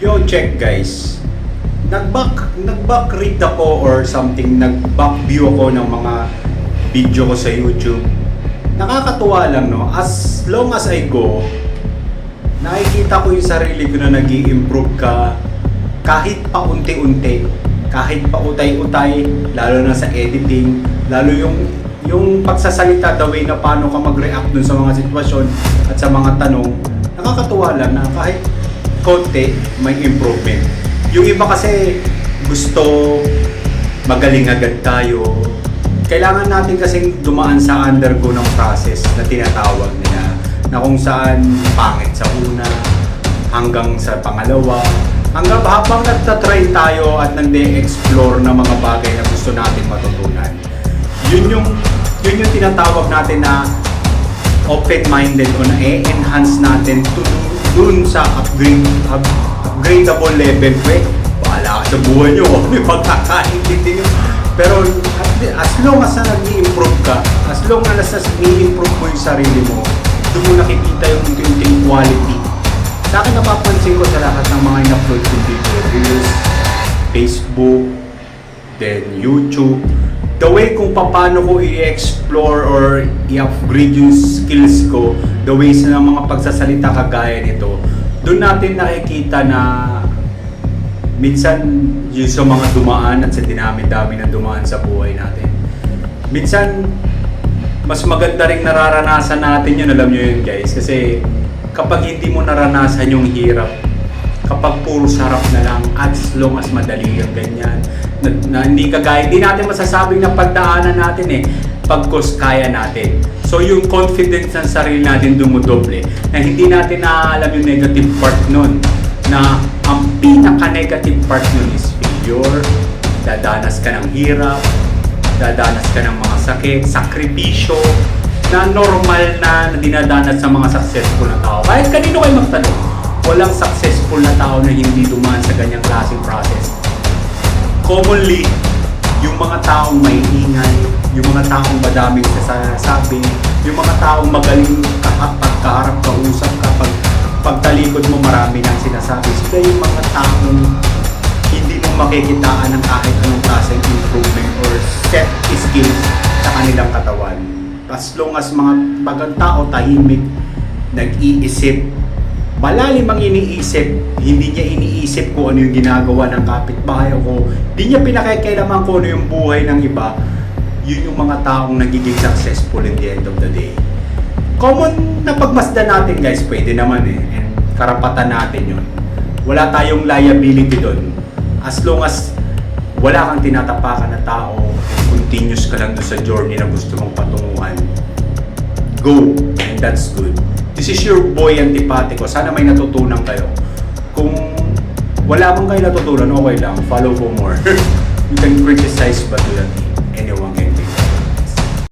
Yo, check guys. Nag-back read ako or something, nag-back view ako ng mga video ko sa YouTube. Nakakatuwa lang, no? As long as I go, nakikita ko yung sarili ko na nag-i-improve ka kahit pa unti-unti, kahit pa utay-utay, lalo na sa editing, lalo yung pagsasalita, the way na paano ka mag-react dun sa mga sitwasyon at sa mga tanong, nakakatuwa lang na kahit konti may improvement. Yung iba kasi gusto magaling agad tayo. Kailangan natin kasing dumaan sa undergo ng process na tinatawag nila, na kung saan pangit sa una hanggang sa pangalawa, hanggang habang nagtatry tayo at nag-explore ng mga bagay na gusto natin matutunan. Yun yung tinatawag natin na open-minded o na-enhance natin to dun sa upgradable level. Bahala ka sa buhay nyo, may pagkakaintindi nyo. Pero as long as na nag-i-improve ka, as long as nag-i-improve mo yung sarili mo, doon mo nakikita yung unti-unting quality. Sa akin napapansin ko sa lahat ng mga in-upload kong video, reels, Facebook, then YouTube, the way kung paano ko i-explore or i-upgrade yung skills ko, the ways na mga pagsasalita kagaya nito, doon natin nakikita na minsan yung sa mga dumaan at sa dinami-dami ng dumaan sa buhay natin. Minsan, mas maganda rin nararanasan natin yun, alam nyo yun guys, kasi kapag hindi mo naranasan yung hirap, kapag puro sarap na lang, as long as madali yung ganyan, na hindi kagaya, hindi natin masasabing na pagdaanan natin pagkos kaya natin. So yung confidence ng sarili natin dumudoble, na hindi natin naaalam yung negative part nun, na ang pinaka-negative part nun is failure, dadanas ka ng hirap, dadanas ka ng mga sakit, sakripisyo, na normal na dinadanas sa mga successful na tao. Kahit kanino kayo magtanong, walang successful na tao na hindi dumaan sa ganyang klaseng process. Commonly, yung mga taong may ingay, yung mga taong madaming sasabi, yung mga taong magaling pagkaharap kausap ka, pagtalikod mo marami nang sinasabi, sila yung mga taong hindi mo makikitaan ng kahit anong klaseng improvement or set skills sa kanilang katawan. As long as mga bagang tao tahimik, nag-iisip, malalim ang iniisip, hindi niya iniisip kung ano yung ginagawa ng kapitbahay ko, hindi niya pinakikailaman kung ano yung buhay ng iba, yun yung mga taong nagiging successful in the end of the day. Common na pagmasdan natin guys, pwede naman and karapatan natin yun. Wala tayong liability doon. As long as wala kang tinatapakan na tao and continuous ka lang doon sa journey na gusto mong patunguhan, go, and that's good. This is your boy Antipatico. Sana may natutunan kayo. Kung wala mong kayo natutunan, okay lang. Follow for more. You can criticize but do not anyone can think.